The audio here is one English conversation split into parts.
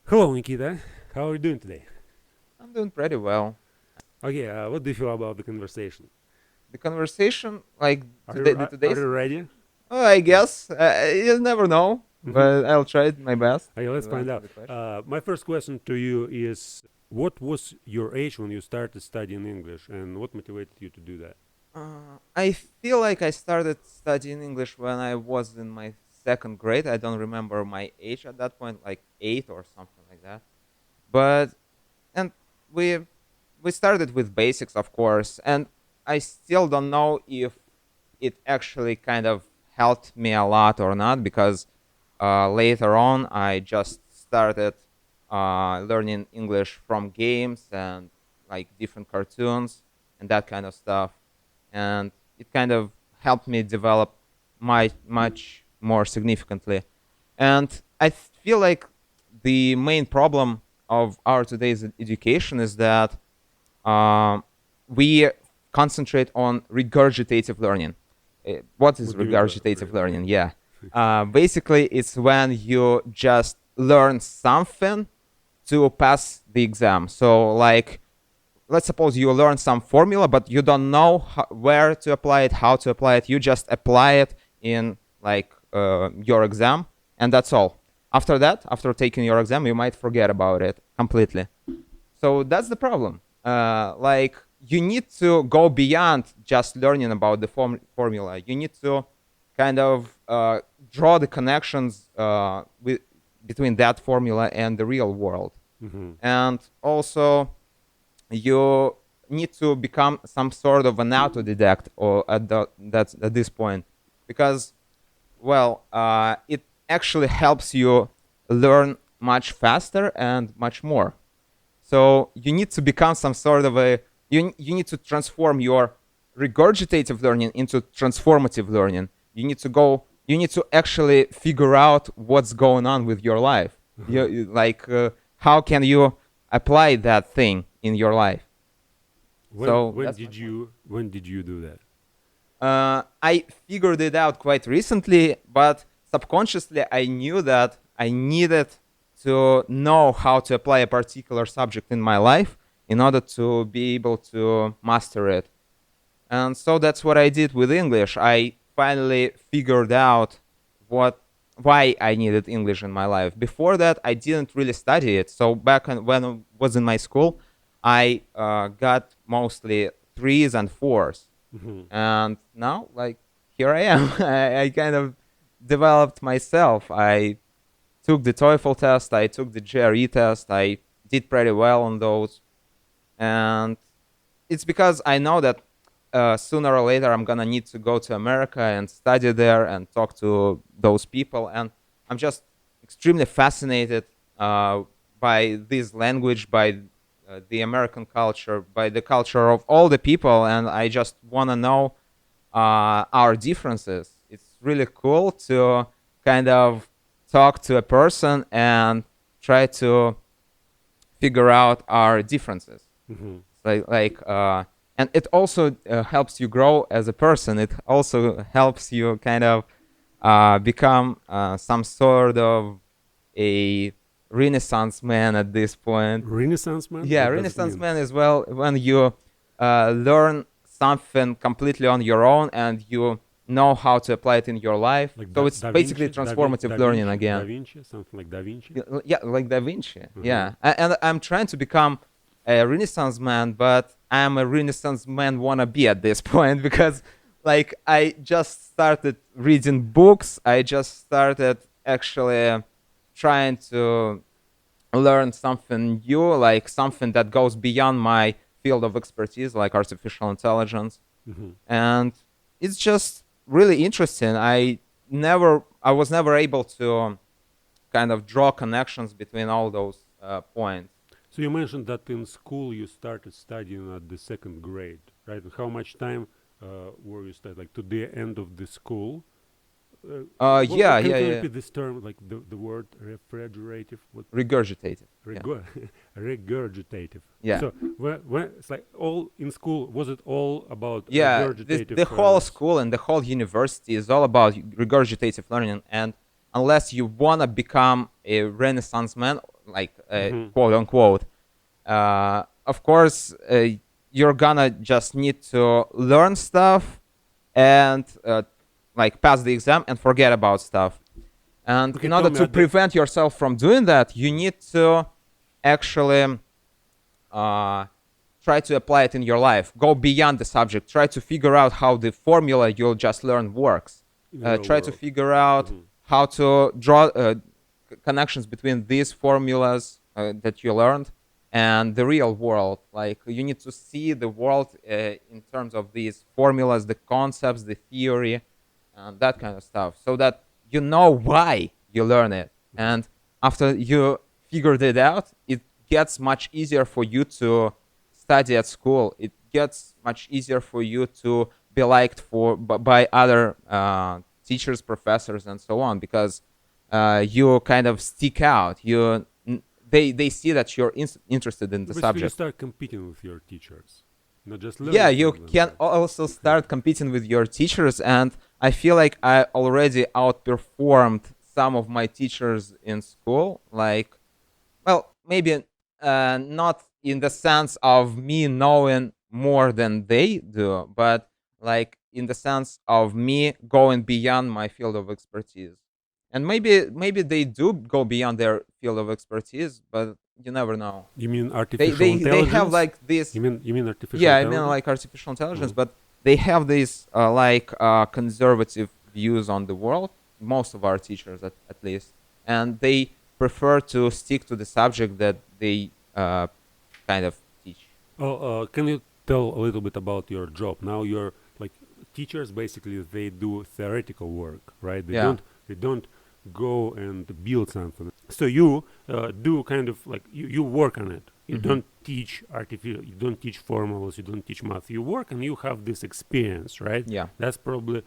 Hello, Nikita. How are you doing today? I'm doing pretty well. Okay, what do you feel about the conversation? The conversation, like Are today, you the are today's you conversation. ready? Oh, I guess you never know, Mm-hmm. but I'll try my best Okay, let's to find answer out. the question. My first question to you is: what was your age when you started studying English, and what motivated you to do that? I feel like I started studying English when I was in my second grade. I don't remember my age at that point, like 8 or something like that. But and we we started with basics, of course, and I still don't know if it actually kind of helped me a lot or not because later on I just started learning English from games and like different cartoons and that kind of stuff, and it kind of helped me develop my much more significantly. And I feel like the main problem of our today's education is that um, we concentrate on regurgitative learning. What is What do you mean by regurgitative learning? Yeah. Basically, it's when you just learn something to pass the exam. So, like, let's suppose you learn some formula, but you don't know where to apply it, how to apply it. You just apply it in, like, your exam, and that's all. After that, after taking your exam, you might forget about it completely. So that's the problem. Like you need to go beyond just learning about the formula. You need to kind of draw the connections between that formula and the real world. Mm-hmm. And also, you need to become some sort of an autodidact or at this point, because it actually helps you learn much faster and much more. So you need to become some sort of you need to transform your regurgitative learning into transformative learning. You need to actually figure out what's going on with your life. Uh-huh. How can you apply that thing in your life? So that's my point. When did you do that? I figured it out quite recently, but subconsciously I knew that I needed to know how to apply a particular subject in my life in order to be able to master it. And so that's what I did with English. I finally figured out what why I needed English in my life. Before that, I didn't really study it. So when I was in my school, I got mostly threes and fours, Mm-hmm. and now like here I am. I kind of developed myself. I took the TOEFL test, I took the GRE test, I did pretty well on those, and it's because I know that sooner or later I'm gonna need to go to America and study there and talk to those people, and I'm just extremely fascinated uh, by this language, by the American culture, by the culture of all the people, and I just want to know our differences. It's really cool to kind of talk to a person and try to figure out our differences. Mm-hmm. And it also helps you grow as a person. It also helps you kind of become some sort of a Renaissance man at this point. Renaissance man? Yeah, What does it Renaissance mean? man as well. When you learn something completely on your own and you know how to apply it in your life, Like so it's Da basically Vinci, transformative learning Da again. Vinci, something like Da Vinci. Yeah, like Da Vinci. Uh-huh. Yeah, and I'm trying to become a Renaissance man, but I'm a Renaissance man wannabe at this point because, like, I just started reading books. I just started actually trying to learn something new, like something that goes beyond my field of expertise, like artificial intelligence, Mm-hmm. and it's just really interesting. I was never able to kind of draw connections between all those points. So you mentioned that in school you started studying at the second grade, right? And how much time were you studying? Like to the end of the school? Yeah, Can yeah, you yeah. repeat this term, like the word refrigerative? What Regurgitated. Yeah, regu- regurgitative? yeah, So when it's like all in school, was it all about yeah. regurgitative? The whole school and the whole university is all about regurgitative learning. And unless you wanna become a Renaissance man, like Mm-hmm. quote unquote. Of course, you're gonna just need to learn stuff and like pass the exam and forget about stuff. And Okay, in tell order me, to prevent yourself from doing that, you need to actually try to apply it in your life. Go beyond the subject. Try to figure out how the formula you'll just learn works. in the real Try to world. figure out Mm-hmm. how to draw connections between these formulas that you learned and the real world. Like you need to see the world in terms of these formulas, the concepts, the theory, and that kind of stuff, so that you know why you learn it. And after you figured it out, it gets much easier for you to study at school. It gets much easier for you to be liked by other teachers, professors, and so on, because you kind of stick out. They see that you're interested in the Basically, you subject. start competing with your teachers, not just learning. Yeah, you from them, can right? also start competing with your teachers, and I feel like I already outperformed some of my teachers in school. Like, well, maybe not in the sense of me knowing more than they do, but like in the sense of me going beyond my field of expertise. And maybe they do go beyond their field of expertise, but you never know. You mean They artificial they they have intelligence? like this. You mean artificial Yeah, I mean intelligence? like artificial intelligence, Mhm. but they have these conservative views on the world. Most of our teachers, at least, and they prefer to stick to the subject that they kind of teach. Oh, can you tell a little bit about your job? Now you're like teachers. Basically, they do theoretical work, right? They Yeah. don't go and build something. So you do kind of like you work on it. You Hmm. don't teach artificial. You don't teach formulas. You don't teach math. You work and you have this experience, right? Yeah. That's probably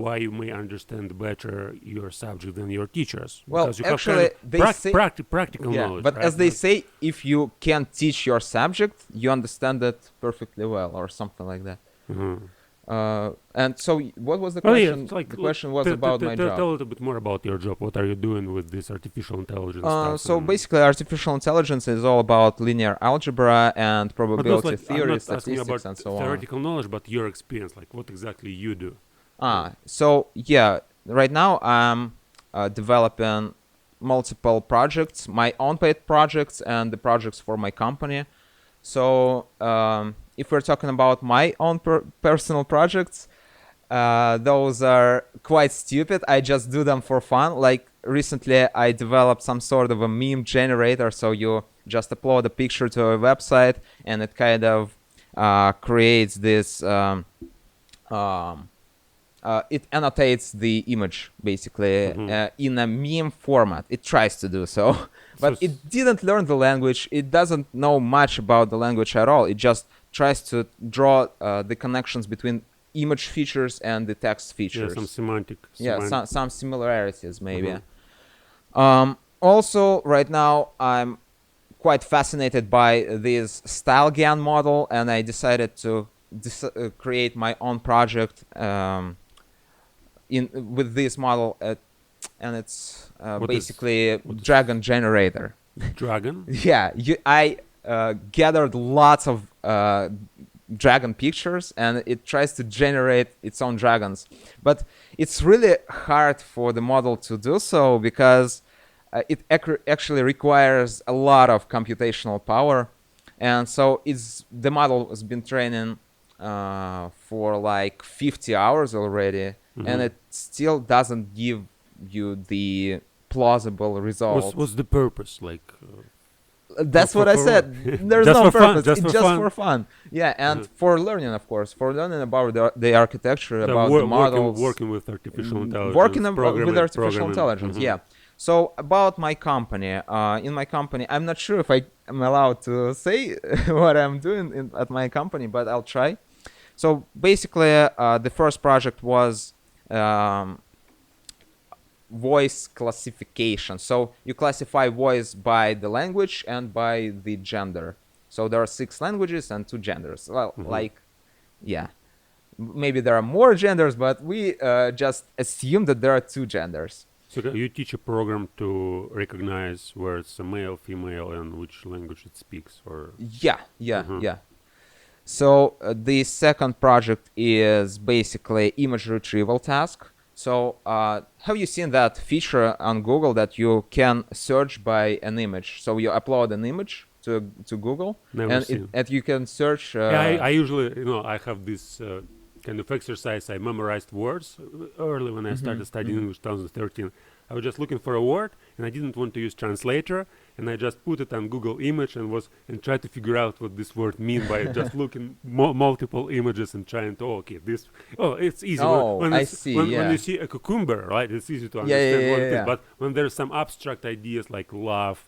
why you may understand better your subject than your teachers, Well, because you have kind actually, of they say. practical Yeah, knowledge, but right? as they say, if you can teach your subject, you understand it perfectly well, or something like that. Mhm. And so, what was the Oh yeah, question? it's like The question was about my tell job. a little bit more about your job. What are you doing with this artificial intelligence stuff? So And basically, artificial intelligence is all about linear algebra and but not probability like I'm theory, not asking you about statistics, and so on. theoretical knowledge, but your experience, like what exactly you do. So yeah, right now I'm developing multiple projects, my own paid projects and the projects for my company. So if we're talking about my own personal projects, those are quite stupid. I just do them for fun. Like recently, I developed some sort of a meme generator. So you just upload a picture to a website, and it kind of creates this. It annotates the image basically Mhm. in a meme format. It tries to do so, So but it didn't learn the language. It doesn't know much about the language at all. It just tries to draw the connections between image features and the text yeah, features. some semantic. Yeah, some similarities maybe. Mhm. Also, right now I'm quite fascinated by this style GAN model, and I decided to create my own project in with this model, and it's What basically what is dragon generator. Dragon? Yeah, I gathered lots of dragon pictures, and it tries to generate its own dragons, but it's really hard for the model to do so because it actually requires a lot of computational power, and so the model has been training for like 50 hours already, and Mhm. it still doesn't give you the plausible results. What's the purpose? Like That's what I said. There's just no for fun, purpose. just It's for just fun. for fun. Yeah, and Uh-huh. for learning, of course, for learning about the architecture, So about the models, working with artificial working intelligence, with artificial programming. intelligence. Yeah. So about my company, in my company, I'm not sure if I am allowed to say what I'm doing at my company, but I'll try. So basically, the first project was voice classification. So you classify voice by the language and by the gender. So there are 6 languages and 2 genders. Well, like, yeah, maybe there are more genders, but we just assume that there are 2 genders. So you teach a program to recognize where it's a male, female, and which language it speaks, or Yeah, yeah, Mhm. yeah. So the second project is basically image retrieval task. So have you seen that feature on Google that you can search by an image? So you upload an image to Google, never and seen. you can search. Yeah, I usually, I have this kind of exercise. I memorized words early when I Mhm, started studying mhm. English 2013. I was just looking for a word, and I didn't want to use translator, and I just put it on Google image and tried to figure out what this word mean by just looking multiple images and trying to it's easy Oh, when I it's see. when you Yeah. see a cucumber, right? It's easy to Yeah, yeah, understand what yeah, it is. yeah. But when there's some abstract ideas like love,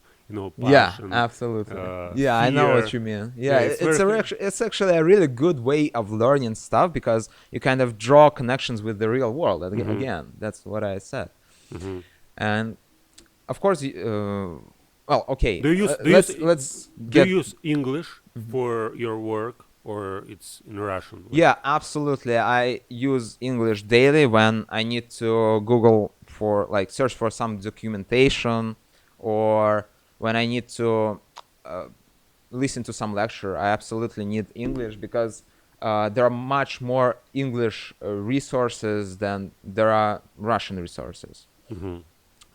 Yeah, passion, absolutely. Yeah, I know what fear, you mean. yeah, Yeah, it's very it's actually a really good way of learning stuff because you kind of draw connections with the real world. hmm Again, that's what I said. hmm And of course, well, okay. Do you use Let's do get. you use English Mhm. for your work, or it's in Russian? Like, Yeah, absolutely. I use English daily when I need to Google for like search for some documentation, or when I need to uh, listen to some lecture. I absolutely need English because there are much more English resources than there are Russian resources. hmm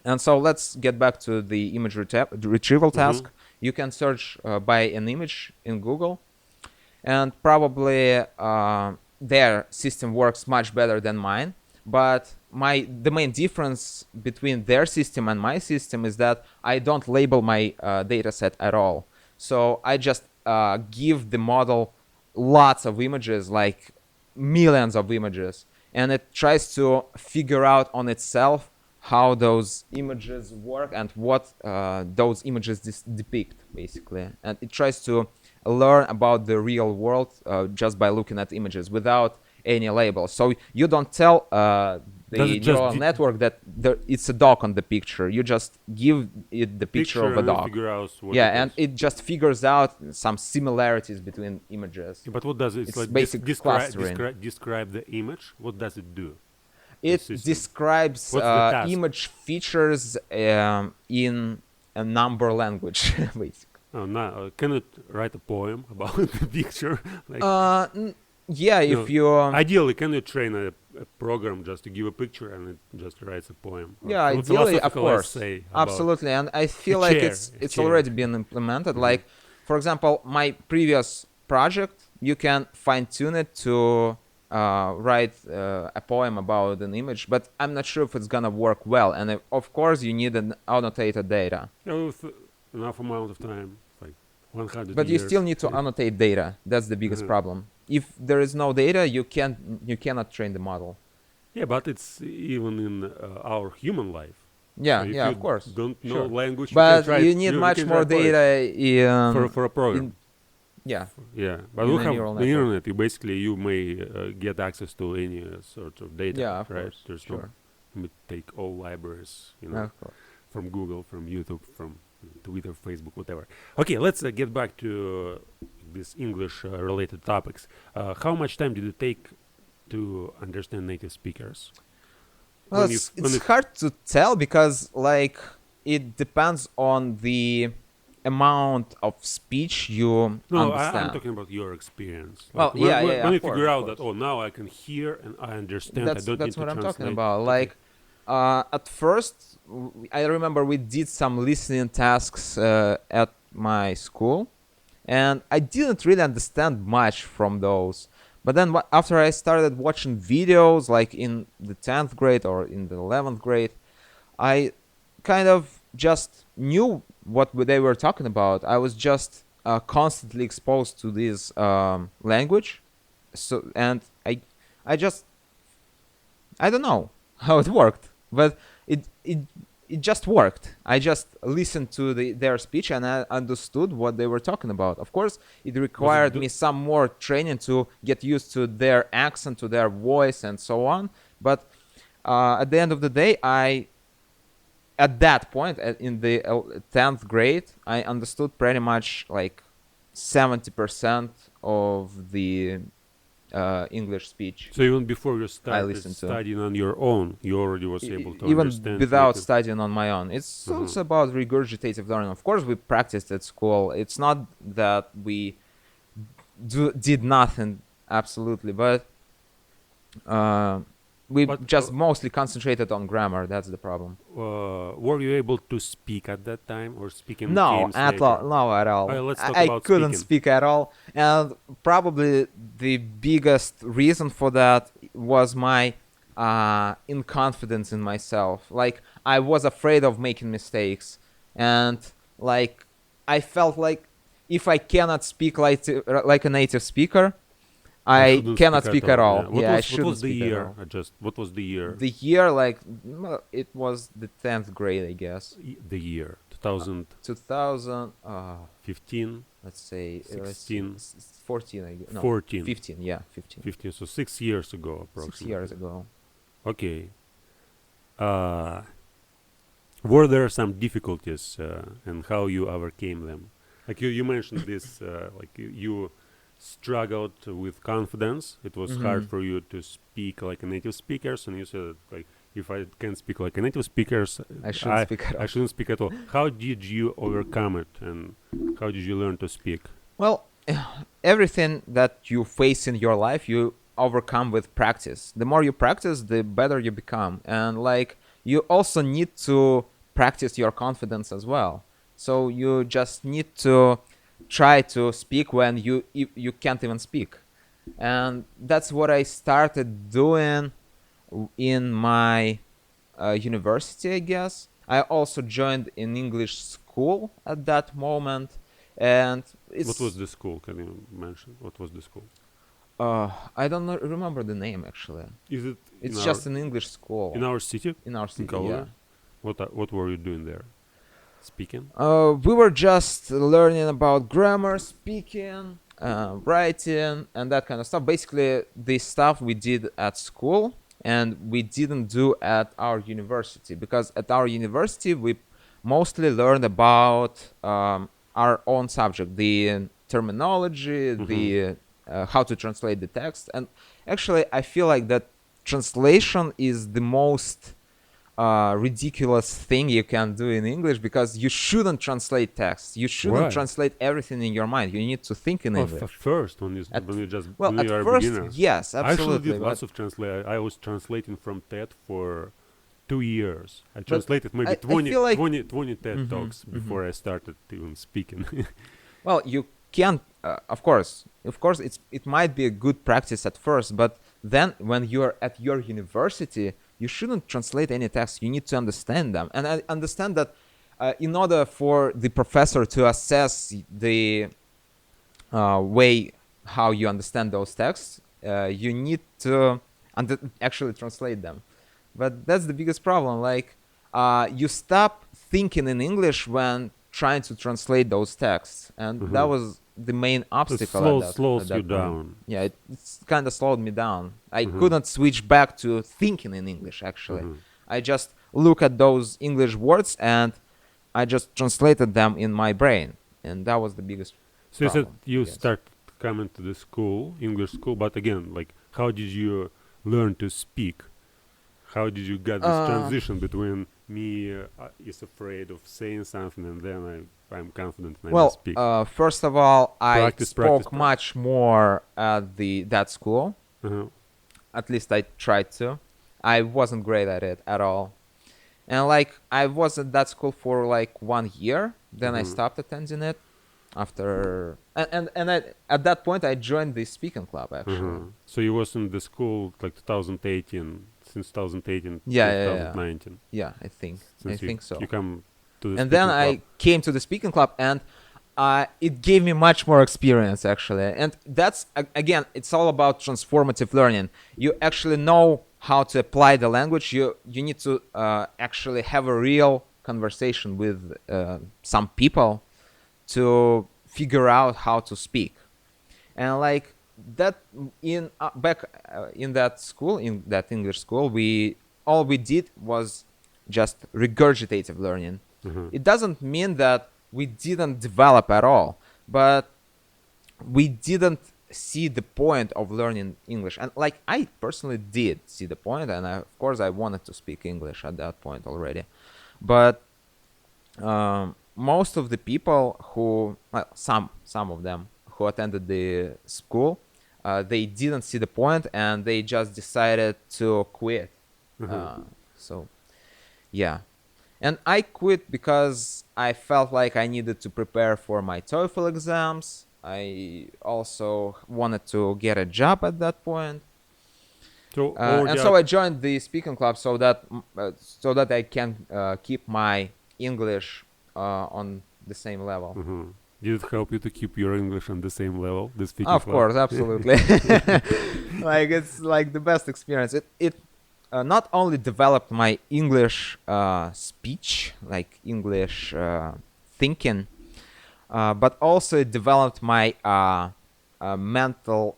And so let's get back to the image retrieval hmm task. You can search by an image in Google, and probably their system works much better than mine. But the main difference between their system and my system is that I don't label my data set at all. So I just give the model lots of images, like millions of images, and it tries to figure out on itself how those images work and what those images depict, basically. And it tries to learn about the real world just by looking at images without any labels. So you don't tell Does the it just neural network that it's a dog on the picture. You just give it the picture picture of a and it dog. figure out what Yeah, it and is? it just figures out some similarities between images. Yeah, but what does it? It's It's like basic clustering. describe the image. What does it do? The It system. describes What's the task? image features in a number language, basically. Oh, no, can it write a poem about the picture? Like, Yeah, you if know, you ideally, can you train a program just to give a picture and it just writes a poem or yeah, ideally, of philosophical course, essay about absolutely, and I a feel like chair? A it's chair. already been implemented. hmm Like, for example, my previous project, you can fine tune it to write a poem about an image, but I'm not sure if it's gonna work well. And of course, you need an annotated data, With enough amount of time, like 100 but you still years. need to annotate data. That's the biggest Mhm. problem. If there is no data, you cannot train the model. Yeah, but it's even in our human life. So Yeah, if yeah, you of course, don't know sure. language, you can But try you need you much can more try poetry data for a program. in yeah, Yeah, but in we a have neural the network. internet. You may get access to any sort of data, Yeah, of right? course, There's no sure, you may take all libraries, of course. from Google, from YouTube, from Twitter, Facebook, whatever. Okay, let's get back to these English-related topics. How much time did it take to understand native speakers? Well, it's hard to tell because like it depends on the amount of speech you No, I'm understand. talking about your experience. Like Well, yeah, yeah, yeah, when of you course, figure of out that, course. oh, now I can hear and I understand. I don't need That's to what I'm talking translate. about. Okay. Like at first, I remember we did some listening tasks at my school, and I didn't really understand much from those. But then after I started watching videos, like in the 10th grade or in the 11th grade, I kind of just knew what they were talking about. I was just constantly exposed to this language, so and I just I don't know how it worked, but it just worked. I just listened to their speech and I understood what they were talking about. Of course, it Was it required me some more training to get used to their accent, to their voice, and so on. But at the end of the day, at that point, in the 10th grade, I understood pretty much like 70% of the English speech. So even before you started listen to. studying on your own, you already was able to Even understand. without written. studying on my own. It's Mhm. also about regurgitative learning. Of course, we practiced at school. It's not that we did nothing absolutely, but we But, just mostly concentrated on grammar. That's the problem. Were you able to speak at that time, or speaking No, came at later? all. No, at all. Alright, let's talk I about couldn't speaking. speak at all, and probably the biggest reason for that was my inconfidence in myself. Like I was afraid of making mistakes, and like I felt like if I cannot speak like a native speaker, I shouldn't cannot speak at all. Yeah. Yeah, I What shouldn't was the speak at year? all. What was the year? The year, like, it was the 10th grade, I guess. The year 2015, 2000, let's say, 16, 14, I guess. No, 14, 15, yeah, 15. 15. So 6 years ago, approximately. 6 years ago. Okay. Were there some difficulties, and how you overcame them? Like you mentioned this, like you struggled with confidence. It was hard Mhm. for you to speak like a native speakers, and you said like, if I can't speak like a native speakers, I shouldn't speak at all. I shouldn't speak at all. How did you overcome it, and how did you learn to speak? Well, everything that you face in your life, you overcome with practice. The more you practice, the better you become. And like, you also need to practice your confidence as well. So you just need to try to speak when you can't even speak. And that's what I started doing in my university, I guess. I also joined an English school at that moment, and What was it's the school? Can you mention what was the school? I don't remember the name actually. Is it It's just an English school in our city? in our In city. Kaluga? Yeah. What were you doing there? Speaking? We were just learning about grammar, speaking, writing, and that kind of stuff. Basically, the stuff we did at school and we didn't do at our university, because at our university we mostly learned about our own subject, the terminology, the how to translate the text. And actually, I feel like that translation is the most ridiculous thing you can do in English, because you shouldn't translate text. You shouldn't Right. translate everything in your mind. You need to think in English. At first, when you At- when you just Well, when at you are a first, beginner. yes, I actually absolutely. did lots of translate. I was translating from TED for 2 years. I translated maybe I 20, feel like- 20 TED Mhm, talks before I started even speaking. Well, you can't. Of course, it might be a good practice at first, but then when you're at your university, you shouldn't translate any text. You need to understand them, and I understand that in order for the professor to assess the way how you understand those texts, you need to actually translate them. But that's the biggest problem. Like, you stop thinking in English when trying to translate those texts, and that Mhm. was the main It obstacle. slows at that you point. down. Yeah, it's kind of slowed me down. I Mhm. couldn't switch back to thinking in English. Actually, Mhm. I just look at those English words and I just translated them in my brain, and that was the biggest So you said problem, you yes. started coming to the school, English school, but again, like, how did you learn to speak? How did you get this transition between me is afraid of saying something and then I'm confident and I Well, speak? first of all, I Practice, spoke practice, much more at that school. Uh-huh. At least I tried to. I wasn't great at it at all. And like, I was at that school for like 1 year. Then I Mhm. stopped attending it after, and at that point I joined the speaking club actually. So you was in the school like 2018, since 2018 Yeah, to yeah, yeah. 2019. Yeah, I think Since so. You come to the And then speaking I club. came to the speaking club, and it gave me much more experience actually. And that's again, it's all about transformative learning. You actually know how to apply the language. You need to actually have a real conversation with some people to figure out how to speak. And like that, in back in that school, in that English school, all we did was just regurgitative learning. Mhm. It doesn't mean that we didn't develop at all, but we didn't see the point of learning English. And like I personally did see the point, and of course I wanted to speak English at that point already. But most of the people who, well, some of them who attended the school, they didn't see the point and they just decided to quit. So yeah, and I quit because I felt like I needed to prepare for my TOEFL exams. I also wanted to get a job at that point. So And so I joined the speaking club so that I can keep my English on the same level. Did it help you to keep your English on the same level, the speaking Of club? course, absolutely. Like it's like the best experience. It not only developed my English speech, like English thinking, but also it developed my mental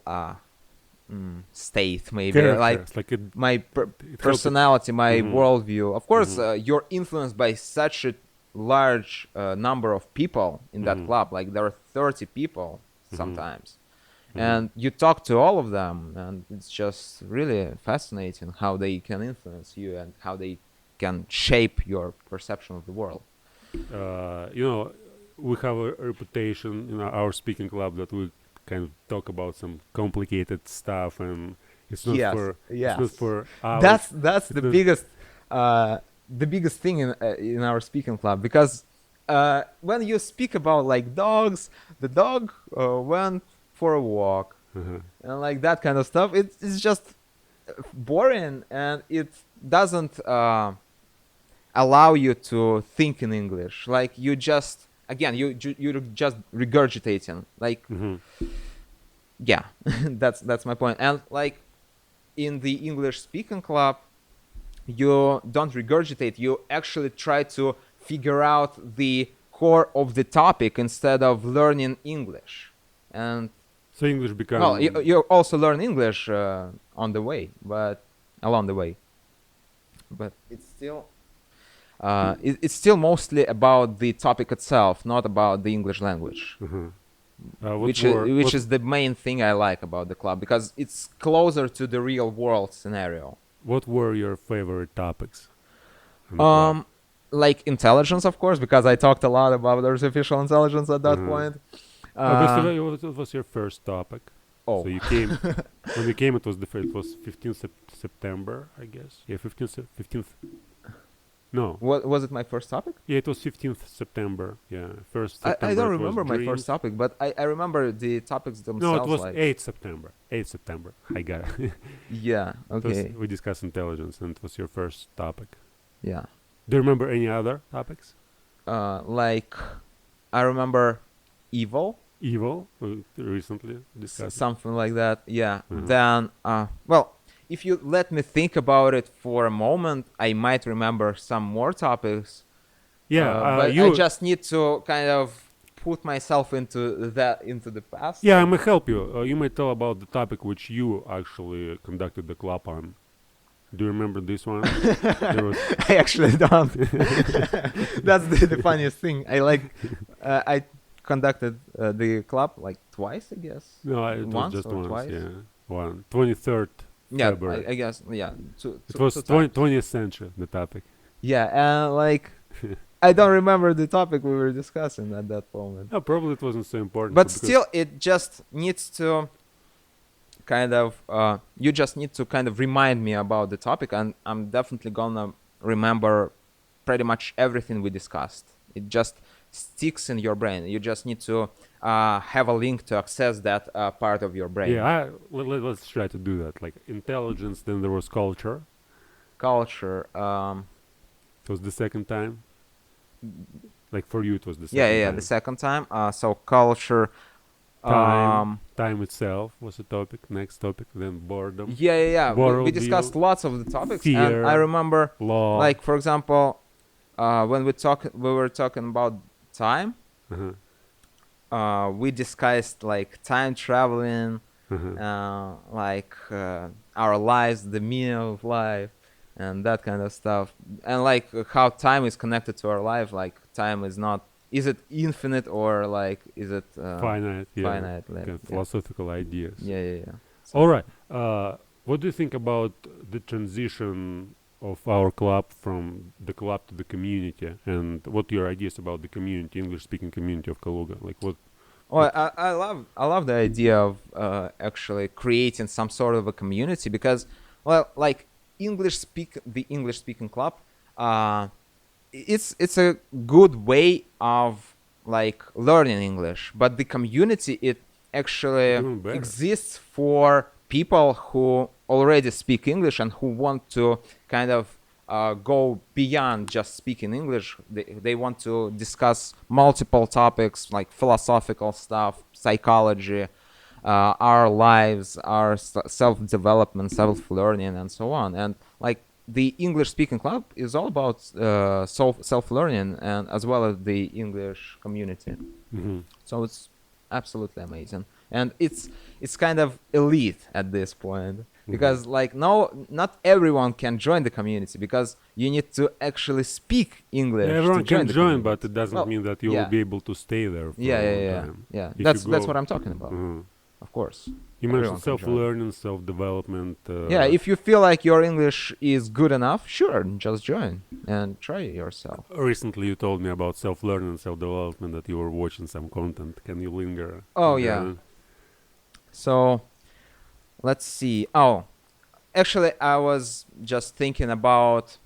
state, maybe Characters, like it, my it helped personality, my worldview. Of course, Mhm. you're influenced by such a large number of people in that club. Like there are 30 people sometimes, and you talk to all of them, and it's just really fascinating how they can influence you and how they can shape your perception of the world. You know, we have a reputation in our speaking club that we kind of talk about some complicated stuff, and it's not Yes, for it's not yes. for hours. That's It's the not- biggest thing in our speaking club, because when you speak about like dogs, the dog went for a walk and like that kind of stuff, it's just boring, and it doesn't allow you to think in English. Like you just, again, you're just regurgitating. Like yeah, that's my point. And like in the English speaking club, you don't regurgitate, you actually try to figure out the core of the topic instead of learning English. And So English become well, you also learn English on the way, but along the way, but it's still it's still mostly about the topic itself, not about the English language. Which is the main thing I like about the club, because it's closer to the real world scenario. What were your favorite topics? in the club? Like intelligence, of course, because I talked a lot about artificial intelligence at that point. Basically, what was your first topic? Oh, So you came when you came. It was it was 15th September, I guess. Yeah, 15th. No, what was it? My first topic? yeah, it was 15th September. Yeah, first I September. don't it was remember my dreams. first topic, but I remember the topics themselves. No, it was like 8th September. 8th September. I got it. yeah, It was- okay, we discussed intelligence, and it was your first topic. yeah. Do you remember any other topics? Like I remember evil, Evil. We recently discussed. something like that. Yeah. Then, well, if you let me think about it for a moment, I might remember some more topics. Yeah, But you. I just need to kind of put myself into the past. Yeah, I may help you. You may tell about the topic which you actually conducted the club on. Do you remember this one? There was I actually don't. That's the funniest thing. I conducted the club like twice, I guess. no, it was Once just or once. twice? Yeah, one 23rd Yeah, February. I guess. Yeah, It was 20th century. The topic. yeah, and like I don't remember the topic we were discussing at that moment. No, probably it wasn't so important. But because- still, it just needs to kind of you just need to kind of remind me about the topic, and I'm definitely gonna remember pretty much everything we discussed. It just sticks in your brain. You just need to have a link to access that part of your brain. Yeah, let's try to do that. Like intelligence, then there was culture. Culture. It was the second time. Like for you, it was the second Yeah, time. the second time. So culture. Time. Time itself was a topic. Next topic, then boredom. Yeah. We Worldview, discussed lots of the topics, fear, and I remember, Law. like for example, when we were talking about time. We discussed like time traveling, like our lives, the meaning of life, and that kind of stuff, and like how time is connected to our life. Like time is not is it infinite or like is it Finite, yeah, finite? kind of Yeah. philosophical ideas. Yeah. All right. What do you think about the transition of our club from the club to the community, and what are your ideas about the community, English-speaking community of Kaluga? Like what? Well, I love the idea of actually creating some sort of a community because, well, like the English speaking club, uh, it's a good way of like learning English, but the community it actually Even better. exists for people who already speak English and who want to kind of go beyond just speaking English. They want to discuss multiple topics like philosophical stuff, psychology, our lives, our self-development, self-learning, and so on. And like the English-speaking club is all about self-learning and as well as the English community. Mm-hmm. So it's absolutely amazing, and it's kind of elite at this point because like no, not everyone can join the community because you need to actually speak English. Yeah, to everyone join can the join, community. but it doesn't Well, mean that you will yeah. be able to stay there for Yeah, a long yeah, time. yeah. If That's you go- what I'm talking about. Mhm. Of course. You Everyone mentioned can join. self-learning, self-development. Yeah, if you feel like your English is good enough, sure, just join and try yourself. Recently, you told me about self-learning and self-development that you were watching some content. Can you linger? Oh, on yeah. that? So let's see. Oh, actually, I was just thinking about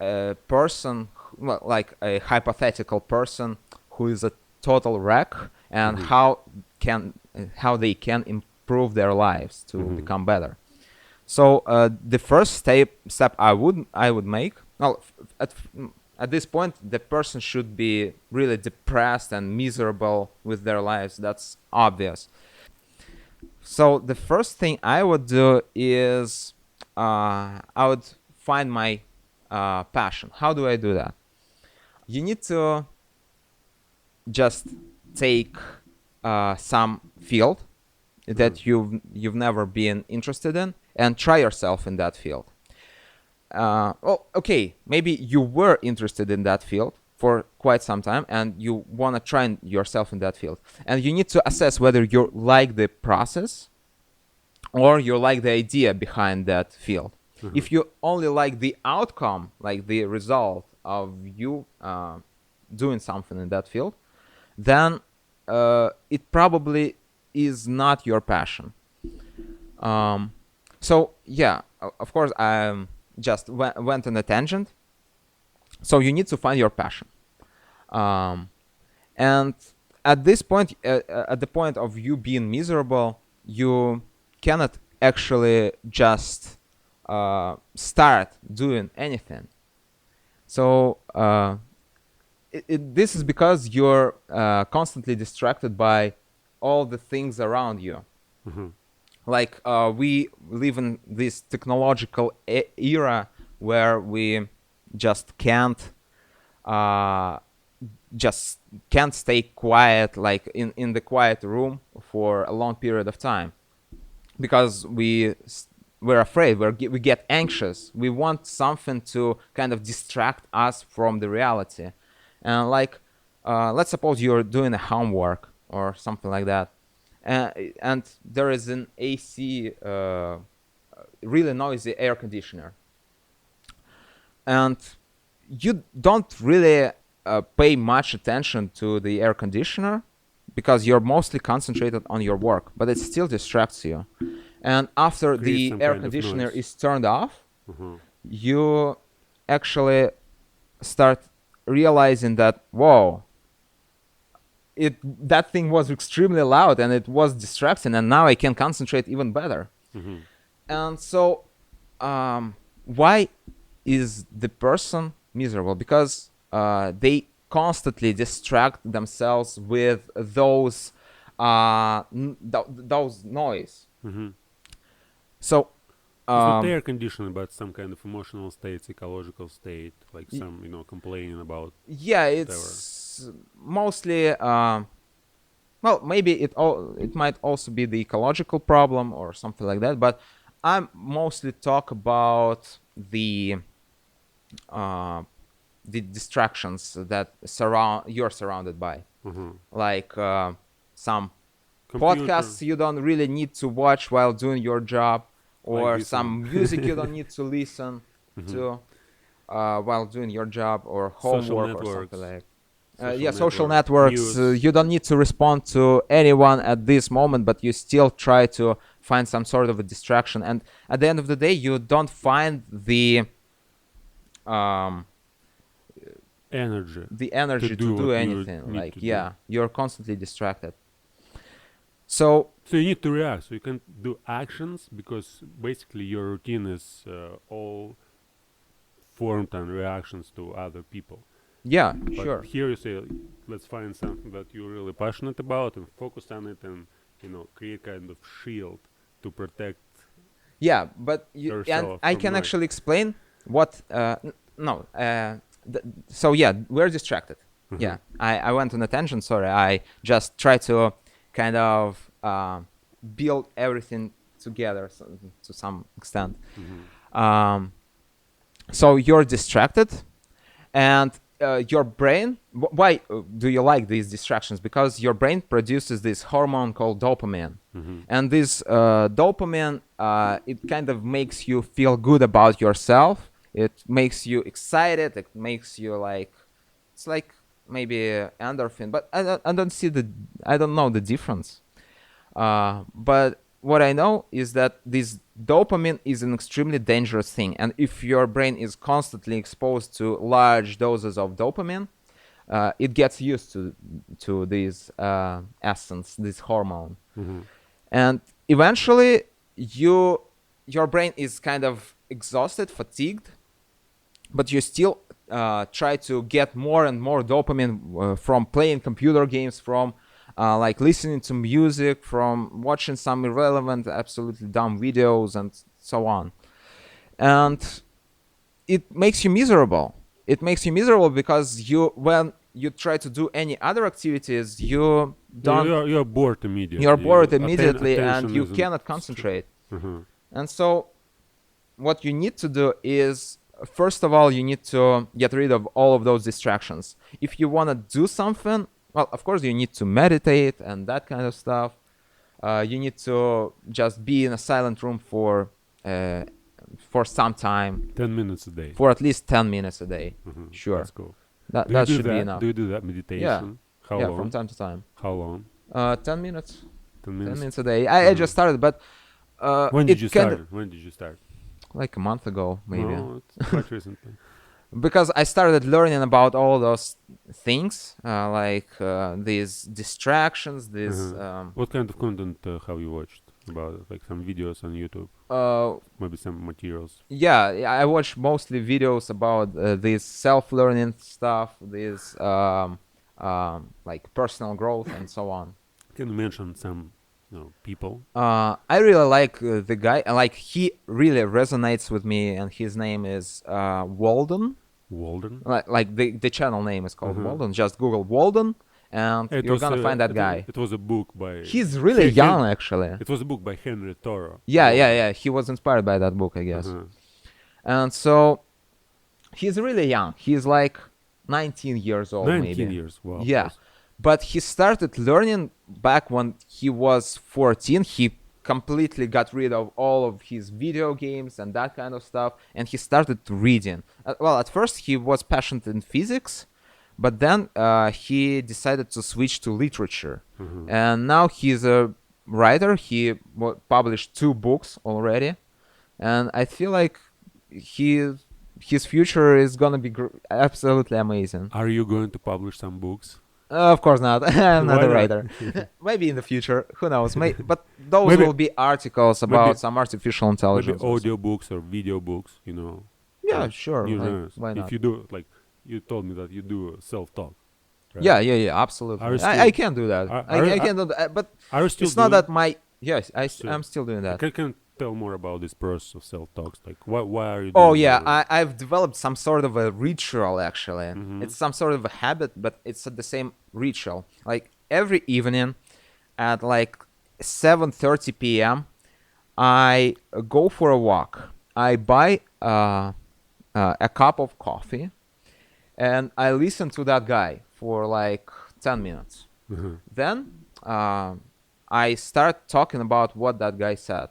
a person, well, like a hypothetical person who is a total wreck, and Mhm. how they can improve their lives to Mhm. become better. So the first step I would make. Well, at this point, the person should be really depressed and miserable with their lives. That's obvious. So the first thing I would do is I would find my passion. How do I do that? You need to just take some field that you've never been interested in and try yourself in that field. Well, okay, maybe you were interested in that field for quite some time and you want to try yourself in that field, and you need to assess whether you like the process or you like the idea behind that field. If you only like the outcome, like the result of you doing something in that field, then it probably is not your passion. So yeah, of course, I just went on a tangent. So you need to find your passion, and at this point, at the point of you being miserable, you cannot actually just start doing anything. So this is because you're constantly distracted by all the things around you. Mhm. Like we live in this technological era where we just uh, can't stay quiet, like in the quiet room for a long period of time, because we're afraid, we get anxious, we want something to kind of distract us from the reality. And like let's suppose you're doing a homework or something like that, and there is an AC, really noisy air conditioner, and you don't really pay much attention to the air conditioner because you're mostly concentrated on your work, but it still distracts you. And after Creates the some air kind of conditioner noise. is turned off, Mhm. you actually start realizing that, whoa, that thing was extremely loud and it was distracting, and now I can concentrate even better. Mhm. And so why is the person miserable? Because they constantly distract themselves with those noise. Mhm. So It's not air conditioning, but some kind of emotional state, psychological state, like Y- some, complaining about. yeah, it's mostly well, maybe it might also be the ecological problem or something like that, but I mostly talk about uh, the distractions that you're surrounded by, like some Computer. podcasts you don't really need to watch while doing your job, or this some one. music you don't need to listen to while doing your job or homework or something like. Social networks. News. You don't need to respond to anyone at this moment, but you still try to find some sort of a distraction. And at the end of the day, you don't find the energy energy to do what you anything. need Like, to do. yeah, you're constantly distracted. So So you need to react. So you can do actions because basically your routine is all formed on reactions to other people. yeah, But sure. here you say, let's find something that you're really passionate about and focus on it, and create kind of shield to protect. Yeah, but and yourself I from can noise. actually explain what. No. So yeah, we're distracted. Yeah, I went on a tangent. Sorry, I just try to kind of build everything together to some extent. So you're distracted, and your brain. Why do you like these distractions? Because your brain produces this hormone called dopamine, and this dopamine it kind of makes you feel good about yourself. It makes you excited. It makes you like, it's like maybe endorphin, but I don't know the difference. But what I know is that this dopamine is an extremely dangerous thing, and if your brain is constantly exposed to large doses of dopamine, it gets used to this essence, this hormone, and eventually your brain is kind of exhausted, fatigued, but you still try to get more and more dopamine from playing computer games, from like listening to music, from watching some irrelevant, absolutely dumb videos, and so on. And it makes you miserable. It makes you miserable because when you try to do any other activities, you don't. You're bored immediately. You're bored immediately, and you isn't cannot concentrate. Mhm. And so, what you need to do is, first of all, you need to get rid of all of those distractions. If you want to do something, well, of course, you need to meditate and that kind of stuff. You need to just be in a silent room for some time, 10 minutes a day. for at least 10 minutes a day. Sure, That's cool. that Do you do should be that? enough. Do you do that meditation? How Yeah, long? from time to time. How long? 10 minutes. 10 10 minutes. minutes a day. I just started, but When did it you kind start? When did you start? like a month ago, maybe. No, it's quite recently. Because I started learning about all those things, like these distractions, these What kind of content have you watched about it? Like some videos on YouTube, maybe some materials. yeah, I watch mostly videos about this self-learning stuff, this like personal growth and so on. Can you mention some people? I really like the guy, like he really resonates with me, and his name is Walden. Walden? Like the channel name is called Walden. Just Google Walden, and you're gonna find that guy. It was a book by... He's really young, actually. It was a book by Henry Thoreau. Yeah. He was inspired by that book, I guess. And so he's really young. He's like 19 years old, 19 maybe. years, wow. Yeah. But he started learning back when he was 14. He completely got rid of all of his video games and that kind of stuff, and he started reading. Well, at first he was passionate in physics, but then he decided to switch to literature. And now he's a writer. He published 2 books already, and I feel like his future is gonna be absolutely amazing. Are you going to publish some books? Of course not. I'm not Why a not? writer. Maybe in the future. Who knows? But those Maybe- will be articles about maybe- some artificial Maybe intelligence. audio books or video books, Yeah, like sure. new Like, genres. why not? If you do, like, you told me that you do self-talk. Right? Yeah, absolutely. Are you I still- can do that. are- I can do that. But Are you still it's not doing- that my... Yes, Sure. I'm still doing that. Can you tell more about this process of self-talks? Like, why are you doing Oh, yeah. that? I've developed some sort of a ritual, actually. It's some sort of a habit, but it's the same ritual. Like, every evening at like 7:30 p.m., I go for a walk. I buy a cup of coffee, and I listened to that guy for like 10 minutes. Uh-huh. Then I start talking about what that guy said.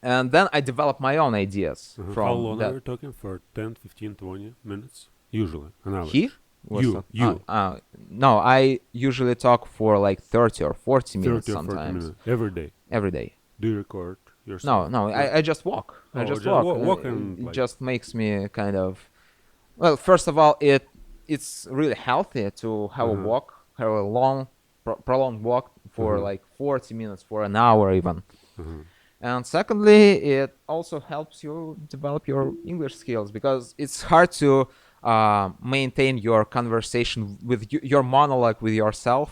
And then I develop my own ideas Uh-huh. from How long that. are you talking? For 10, 15, 20 minutes? Usually, an hour. He was You. no, I usually talk for like 30 or 40 minutes 30 or 40 sometimes minutes. Every day. every day. Do you record yourself? No, I just walk. I Oh, just just walk. walk It and, like- just makes me kind of, well, first of all, it's really healthy to have a Uh-huh. walk, have a long, prolonged walk for Uh-huh. like 40 minutes, for an hour even. Uh-huh. And secondly, it also helps you develop your English skills, because it's hard to maintain your conversation with your monologue with yourself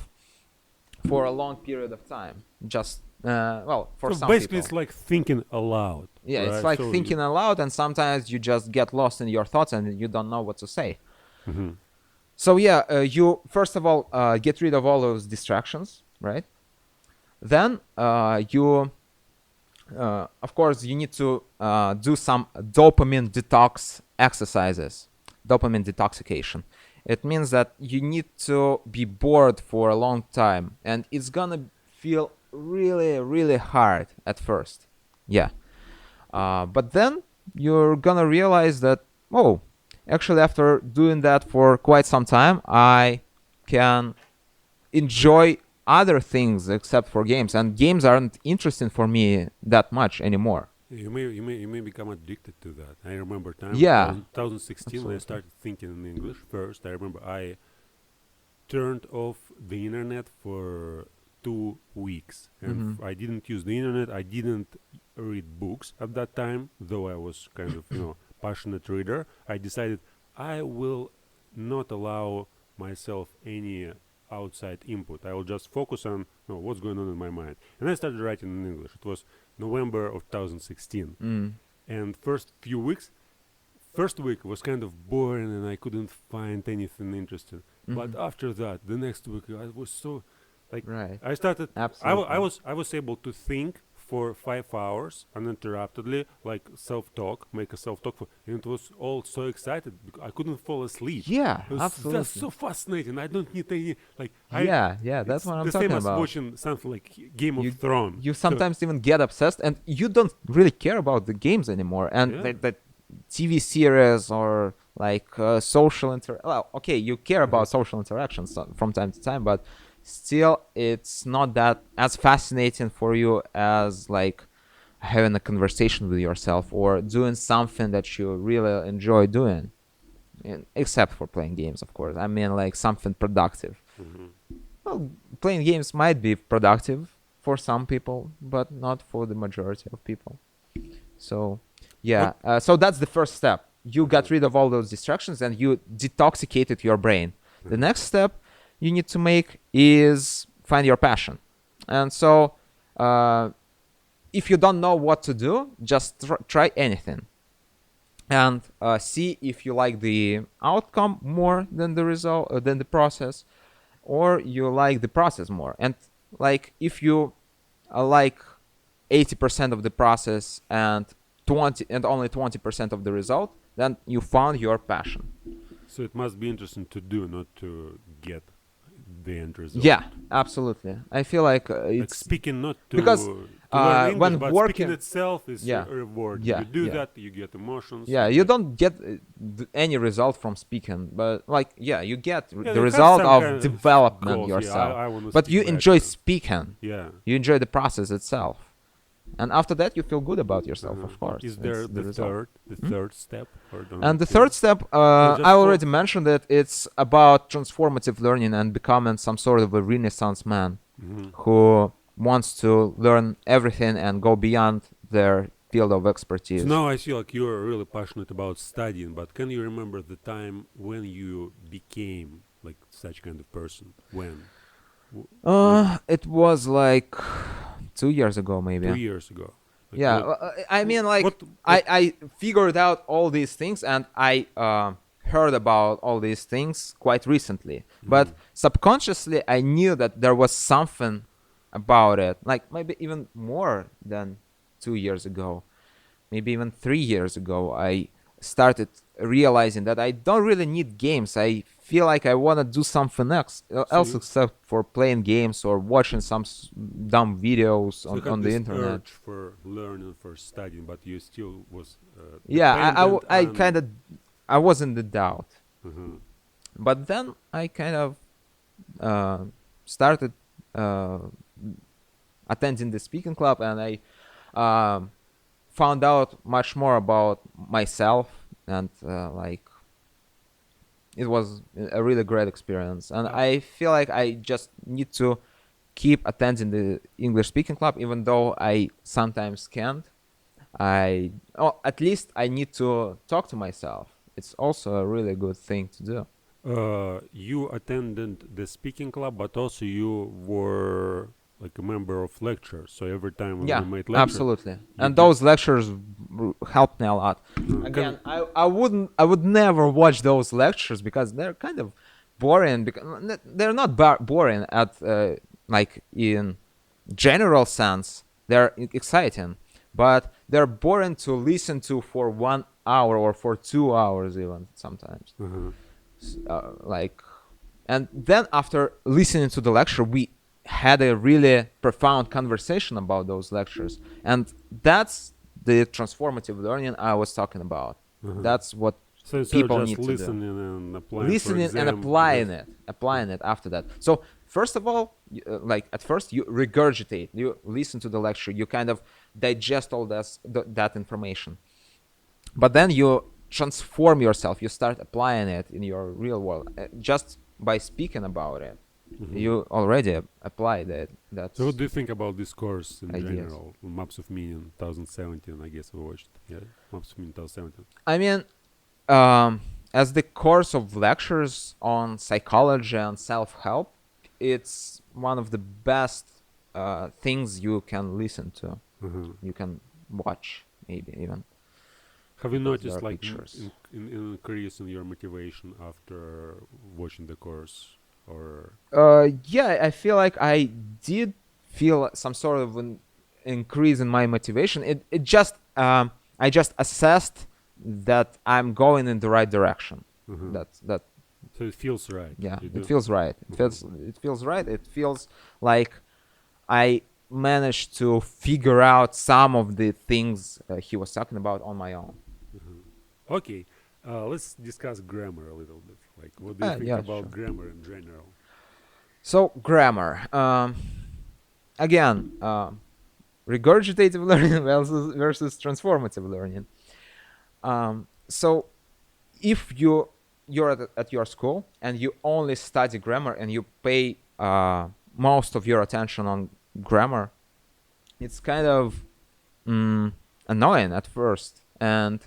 for a long period of time. Just well, for So some basically, people. it's like thinking aloud. Yeah, right? it's like So thinking aloud, and sometimes you just get lost in your thoughts and you don't know what to say. Mhm. So yeah, you first of all get rid of all those distractions, right? Then you, of course, you need to do some dopamine detox exercises, dopamine detoxification. It means that you need to be bored for a long time, and it's gonna feel really, really hard at first. Yeah. But then you're gonna realize that, oh, actually, after doing that for quite some time, I can enjoy other things except for games, and games aren't interesting for me that much anymore. You may become addicted to that. I remember time. Yeah. 2016 when I Absolutely. started thinking in English first. I remember I turned off the internet for 2 weeks, and Mhm. I didn't use the internet. I didn't read books at that time, though I was kind of passionate reader. I decided I will not allow myself any outside input. I will just focus on what's going on in my mind. And I started writing in English. It was November of 2016. Mm. And first week was kind of boring and I couldn't find anything interesting. But Mhm. after that, the next week I was so like Right. I started Absolutely. I was able to think for 5 hours uninterruptedly, like self-talk, make a self-talk, and it was all so excited because I couldn't fall asleep. Yeah, It was absolutely. just so fascinating. I don't need any like Yeah, that's it's what I'm the talking same as about. watching something like Game You- of Thrones. You sometimes even get obsessed, and you don't really care about the games anymore, and Yeah. the TV series or like social well, okay, you care about social interactions from time to time, but still it's not that as fascinating for you as like having a conversation with yourself or doing something that you really enjoy doing. Except for playing games, of course. I mean, like something productive. Mhm. Well, playing games might be productive for some people, but not for the majority of people. So, yeah. So that's the first step. You got rid of all those distractions and you detoxicated your brain. The next step you need to make is find your passion. And so, if you don't know what to do, just try anything and see if you like the outcome more than the result, than the process, or you like the process more. And like if you like 80% of the process and only 20% of the result, then you found your passion. So it must be interesting to do, not to get the end result. Yeah, absolutely. I feel like Like it's speaking not to, because, to learn English, when but working- speaking itself is Yeah. a reward. Yeah, You do yeah. that, you get emotions. yeah, you don't get any result from speaking, but like yeah, you get Yeah, the you have result some of kind development goals. yourself. Yeah, I wanna But speak you better. enjoy speaking. Yeah. You enjoy the process itself, and after that you feel good about yourself. Of course, Is there It's the result. third step? Or don't And the you- third step, just I already mentioned it. It's about transformative learning and becoming some sort of a Renaissance man Mhm. who wants to learn everything and go beyond their field of expertise. So now I see like you're really passionate about studying, but can you remember the time when you became like such kind of person? When? It was like 2 years ago, maybe. 2 years ago. Like Yeah, what- I mean, like what- I figured out all these things, and I heard about all these things quite recently. But subconsciously, I knew that there was something about it, like maybe even more than 2 years ago, maybe even 3 years ago. I started realizing that I don't really need games. I feel like I want to do something else, So you, except for playing games or watching some dumb videos so you had on the this internet. urge for learning, for studying, but you still was Yeah, dependent I on. kind of I was in the doubt, Mhm. but then I kind of uh, started uh, attending the speaking club, and I um, found out much more about myself, and like it was a really great experience. And Uh, I feel like I just need to keep attending the English speaking club, even though I sometimes can't. At least I need to talk to myself. It's also a really good thing to do. you attended the speaking club, but also you were like a member of lectures. So every time when we Yeah, made lecture, absolutely. you And get. those lectures helped me a lot. Can Again, I would never watch those lectures because they're kind of boring. Because they're not boring at like in general sense. They're exciting, but they're boring to listen to for 1 hour or for 2 hours even sometimes. uh Like, and then after listening to the lecture, we had a really profound conversation about those lectures, and that's the transformative learning I was talking about. uh That's what So instead of people just need to do: listening and applying for listening and exam, you just. applying it after that. So first of all, like at first you regurgitate, you listen to the lecture, you kind of digest all that information, but then you transform yourself, you start applying it in your real world. Just by speaking about it, Mhm. you already applied it. So what That's do you think about this course in ideas. general? Maps of Meaning 2017, I guess we watched. Yeah, Maps of Meaning 2017. I mean, um, as the course of lectures on psychology and self-help, it's one of the best things you can listen to, Uh-huh. you can watch, maybe even, Have you because there noticed are like pictures. increase in your motivation after watching the course, or? Yeah, I feel like I did feel some sort of an increase in my motivation. It just I just assessed that I'm going in the right direction. Uh-huh. That So it feels right. Yeah, You it do. feels right. Uh-huh. It feels right. It feels like I managed to figure out some of the things he was talking about on my own. Uh-huh. Okay, let's discuss grammar a little bit. Like, what do you think Yeah, about sure. grammar in general? So grammar. Again, regurgitative learning versus transformative learning. So if you're at your school and you only study grammar and you pay most of your attention on grammar, it's kind of annoying at first, and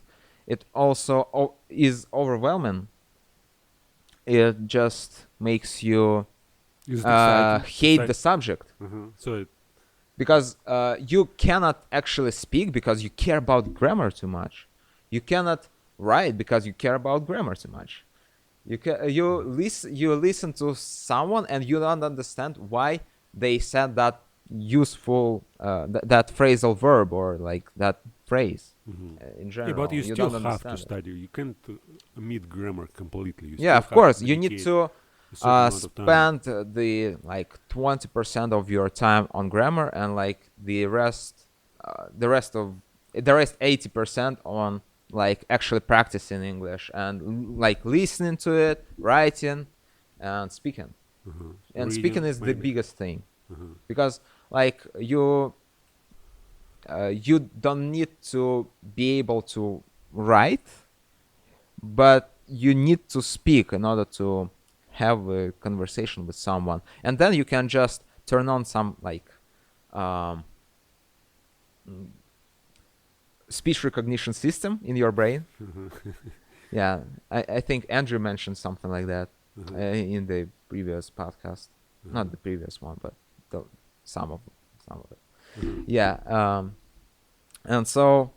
it also is overwhelming. It just makes you Is it exciting? hate the subject, Uh-huh. So it. because you cannot actually speak because you care about grammar too much. You cannot write because you care about grammar too much. You listen to someone and you don't understand why they said that useful that phrasal verb or like that phrase in Yeah, but you general. You still don't have to understand it. study. You can't omit grammar completely. You Yeah, still of have to course. You need dedicate to a certain amount of time. spend the like 20% of your time on grammar, and like the rest 80% on like actually practicing English and like listening to it, writing, and speaking. And speaking Reading, is the maybe. biggest thing, Uh-huh. because like you don't need to be able to write, but you need to speak in order to have a conversation with someone, and then you can just turn on some like um, speech recognition system in your brain. Uh-huh. Yeah, I think Andrew mentioned something like that Uh-huh. in the previous podcast, Uh-huh. not the previous one, but the, some of some of it. Uh-huh. Yeah, and so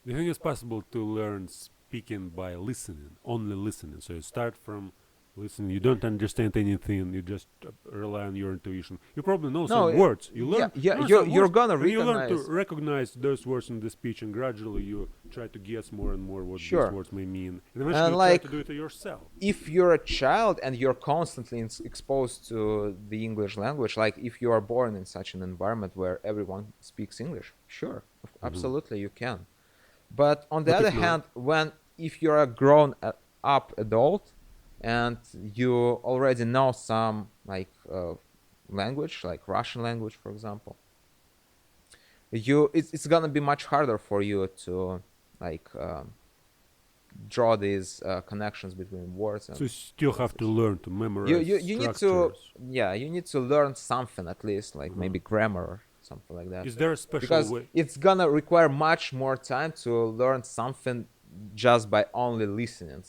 Do you think it's possible to learn speaking by listening, only listening? So you start from listen, you don't understand anything. You just rely on your intuition. You probably know No, some words. You learn. yeah, know you're some you're words, gonna and you learn to recognize. recognize those words in the speech, and gradually you try to guess more and more what these Sure. words may mean. And eventually And you like, try to do it yourself. if you're a child and you're constantly exposed to the English language, like if you are born in such an environment where everyone speaks English, sure, absolutely you can. But on the But other if not- hand, if you're a grown up adult and you already know some like language, like Russian language, for example, it's gonna be much harder for you to like draw these connections between words and So you still have to learn to memorize you need to structures. you need to learn something at least, like maybe grammar or something like that, Is there a special because way? it's gonna require much more time to learn something just by only listening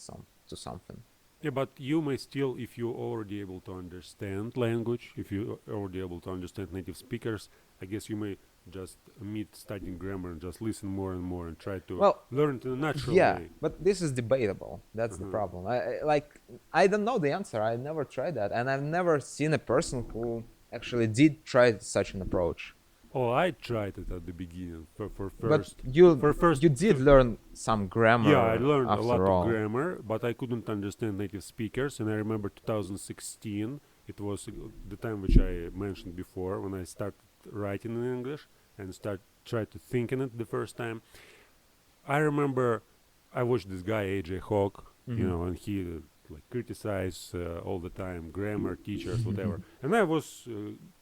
to something. Yeah, but you may still, if you're already able to understand language, if you're already able to understand native speakers, I guess you may just omit studying grammar and just listen more and more and try to Well, learn it in a natural yeah, way. but this is debatable. That's the problem. I don't know the answer. I never tried that, and I've never seen a person who actually did try such an approach. Oh, I tried it at the beginning for But first. you for first you did learn some grammar. Yeah, I learned a lot after all. of grammar, but I couldn't understand native speakers. And I remember 2016, it was the time which I mentioned before, when I started writing in English and tried to think in it the first time. I remember I watched this guy AJ Hawk, you know, and he like criticized all the time grammar teachers, whatever. And I was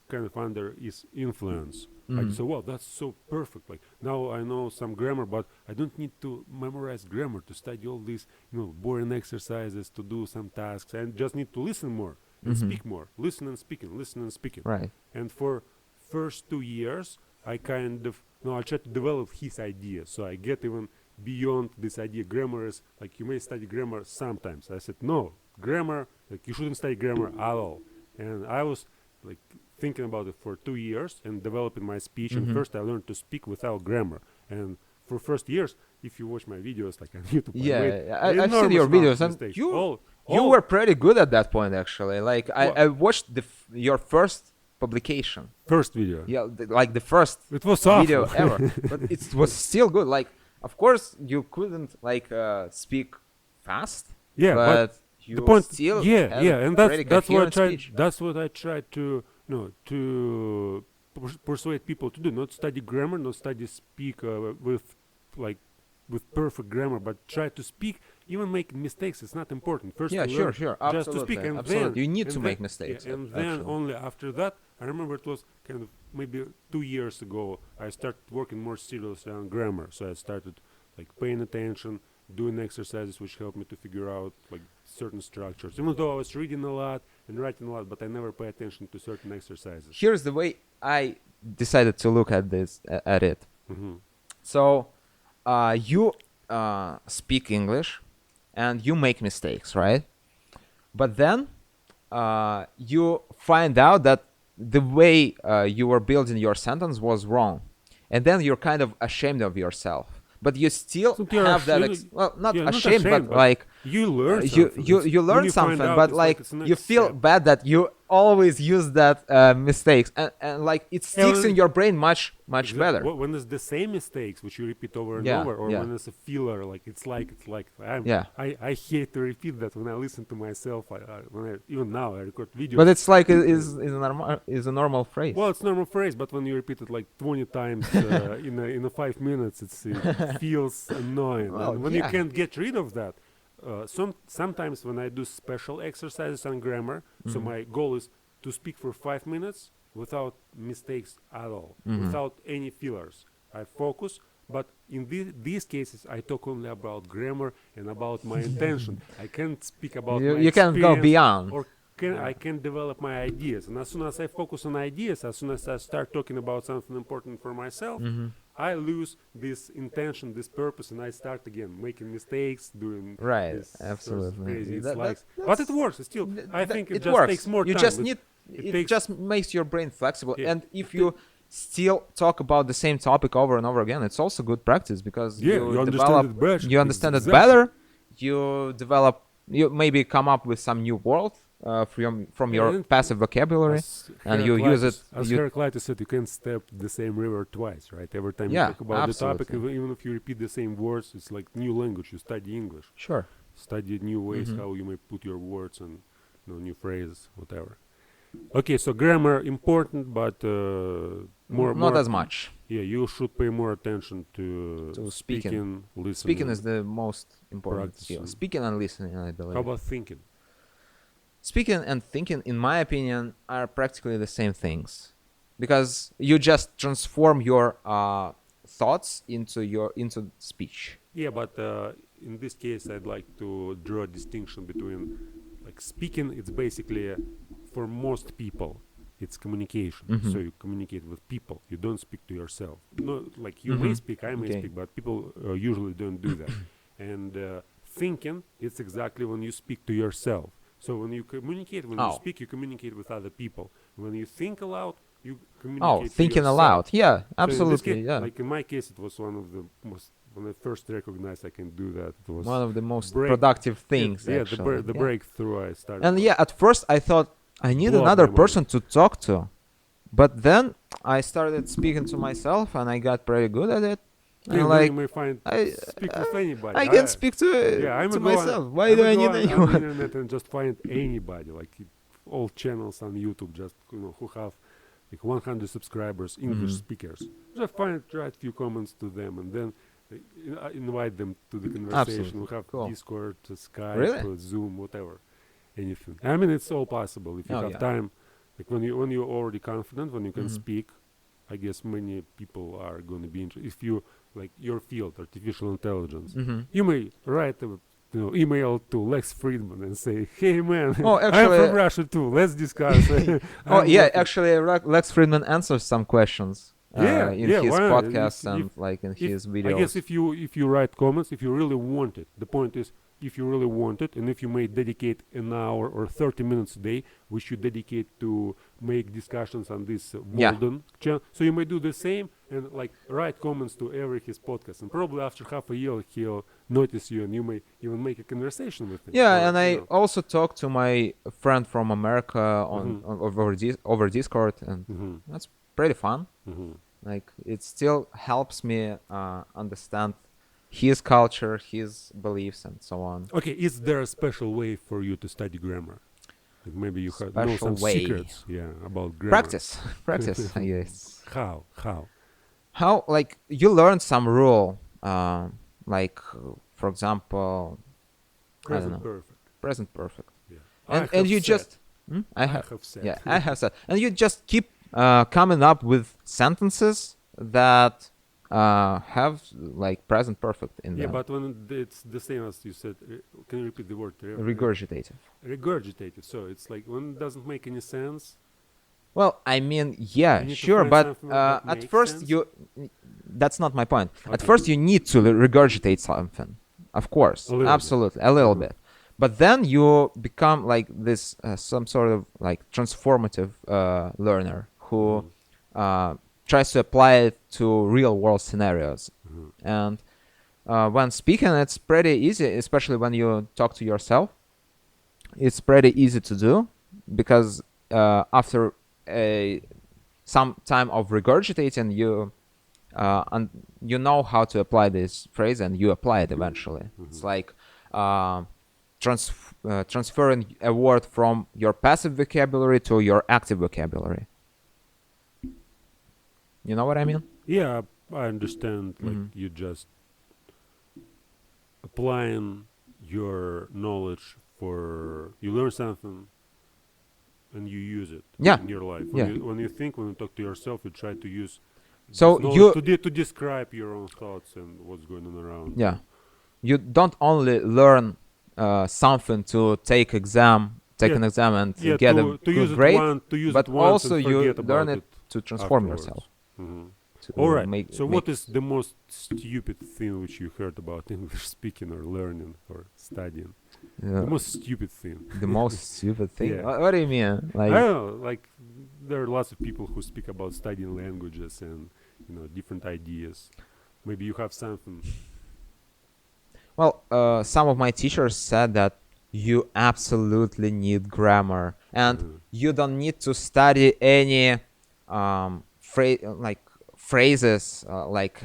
kind of under his influence. I said, well, that's so perfect. Like now I know some grammar, but I don't need to memorize grammar to study all these, boring exercises, to do some tasks. I just need to listen more and speak more. Listen and speaking, listen and speaking. Right. And for first 2 years, I kind of, I tried to develop his ideas. So I get even beyond this idea. Grammar is like, you may study grammar sometimes. I said, no, grammar, like you shouldn't study grammar at all. And I was like thinking about it for 2 years and developing my speech. And first I learned to speak without grammar. And for first years, if you watch my videos like on YouTube, I've seen your videos, and you were pretty good at that point, actually. Like I watched your first publication. First video. Yeah, like the first It was video awful. ever, but it was still good. Like, of course, you couldn't like speak fast. Yeah, but you the point, still had and pretty that's what I coherent tried. speech. That's what I tried to, to persuade people to do. Not study grammar, not study speak with perfect grammar, but try to speak. Even making mistakes, it's not important. First, Yeah, you sure, learn sure, just to speak, absolutely, and absolutely. then You need to and make then- mistakes, and then actually. only after that, I remember it was kind of maybe 2 years ago. I started working more seriously on grammar, so I started like paying attention, doing exercises which helped me to figure out like certain structures. Even though I was reading a lot and writing a lot, but I never pay attention to certain exercises. Here's the way I decided to look at this at it. Mhm. So, you speak English, and you make mistakes, right? But then you find out that the way you were building your sentence was wrong, and then you're kind of ashamed of yourself. But you still So you're have that, ashamed- well, not yeah, not ashamed, ashamed, but like You learn you something. you It's- you when learn find something, out, but it's like it's the you next feel step. bad that you always use that mistakes, and like it sticks well, in your brain much Exact- better. When it's the same mistakes which you repeat over and Yeah, over, or yeah. when it's a filler, like it's like Yeah. I hate to repeat that when I listen to myself. Even now I record videos. But it's like is a normal phrase. Well, it's normal phrase, but when you repeat it like 20 times in a 5 minutes, it feels annoying. Well, And when you yeah. can't get rid of that, sometimes when I do special exercises on grammar, so Mm-hmm. my goal is to speak for 5 minutes without mistakes at all, Mm-hmm. without any fillers. I focus. But in these cases, I talk only about grammar and about my intention. I can't speak about my You can't go experience, beyond. or I can develop my ideas. And as soon as I focus on ideas, as soon as I start talking about something important for myself, Mm-hmm. I lose this intention, this purpose, and I start again making mistakes, doing Right, this sort of absolutely. crazy. It's That- like, that's- but it works. It's still, I think it just works. takes more You time. just need it it takes- just makes your brain flexible, Yeah. and if you still talk about the same topic over and over again, it's also good practice because Yeah, you understand develop it better. you understand it Exactly. better. You develop you maybe come up with some new word from your And passive vocabulary, as and you use it. As Heraclitus said, you can't step the same river twice, right? Every time you Yeah, talk about the topic, absolutely. even if you repeat the same words, it's like new language. You study English, Sure. study new ways Mhm. how you may put your words and new phrases, whatever. Okay, so grammar important, but Not as much. Yeah, you should pay more attention to To speaking. speaking, listening. Speaking is the most important skill. practicing. Speaking and listening, I believe. How about thinking? Speaking and thinking, in my opinion, are practically the same things, because you just transform your thoughts into speech. Yeah, but in this case, I'd like to draw a distinction between, like, speaking. It's basically for most people, it's communication. Mhm. So you communicate with people. You don't speak to yourself. No, like you may Mhm. speak, I may Okay. speak, but people usually don't do that. And thinking, it's exactly when you speak to yourself. So when you communicate, when you Oh. speak, you communicate with other people. When you think aloud, you communicate. Oh, to thinking yourself. aloud. Yeah, So in this absolutely. case, Yeah. like in my case, it was one of the most. When I first recognized I can do that, it was One of the most break- productive things, Yeah, actually. the Yeah. breakthrough I started. And with. yeah, at first I thought I need Blow up another my person to talk to. But then I started speaking to myself and I got pretty good at it. Yeah, And then like you may find I speak with anybody. I can speak to Yeah, I'm to go on- myself. Why I'm do I go need on the anyone? internet and just find anybody, like all channels on YouTube, just who have like 100 subscribers, English Mhm. speakers. Just write few comments to them, and then invite them to the conversation. Absolutely. We have Cool. Discord, Skype, Really? Zoom, whatever, anything. I mean, it's all possible if you Oh, have yeah. time. Like when you're already confident, when you can Mhm. speak, I guess many people are going to be interested. If you like your field, artificial intelligence, Mhm. you may write a email to Lex Friedman and say, "Hey man, Oh, I'm actually- from Russia too. Let's discuss." Oh I'm yeah, working- actually Lex Friedman answers some questions in his why not? podcasts and like in if- his videos. I guess if you write comments, if you really want it, the point is, if you really want it, and if you may dedicate an hour or 30 minutes a day, we should dedicate to make discussions on this Yeah. Walden channel. So you may do the same and like write comments to every his podcast, and probably after half a year he'll notice you, and you may even make a conversation with him. Yeah, Or, and I you know. also talked to my friend from America Mhm. over Discord, and Mhm, that's pretty fun. mhm. Like it still helps me understand his culture, his beliefs, and so on. Okay, is there a special way for you to study grammar? Like maybe you know Special some way. secrets, about grammar. Practice, practice. Yes. How? How like you learn some rule, like for example, I don't Present know, perfect. present perfect, Yeah. and I have you said. just I have said. yeah, I have said, and you just keep coming up with sentences that have like present perfect in Yeah, them. but when it's the same as you said, can you repeat the word? Regurgitative. Regurgitated. So it's like when it doesn't make any sense. Well, I mean, yeah, You need to sure, find but something that at makes first sense. that's not my point. At Okay. first you need to regurgitate something, of course, A little bit. absolutely, a little Mhm. bit. But then you become like this, some sort of like transformative learner who Mhm. tries to apply it to real world scenarios. Mhm. And when speaking, it's pretty easy, especially when you talk to yourself. It's pretty easy to do because after some time of regurgitating, you know how to apply this phrase, and you apply it eventually. It's Mhm. like transferring a word from your passive vocabulary to your active vocabulary. You know what I mean? Yeah, I understand. Like Mhm. you just applying your knowledge for you learn something and you use it Yeah. in your life. Yeah. When you think, when you talk to yourself, you try to use So this knowledge you- to describe your own thoughts and what's going on around. Yeah. You don't only learn something to take Yeah. an exam and Yeah, get a to good use grade, to use but it once also and you forget learn about it to transform afterwards. yourself. Mhm. To All right. make- So, make- what is the most stupid thing which you heard about English speaking or learning or studying? The most stupid thing. the most stupid thing? Yeah. What do you mean? I Like, don't know. Like there are lots of people who speak about studying languages and different ideas. Maybe you have something. well, some of my teachers said that you absolutely need grammar, and Mhm. you don't need to study any like phrases like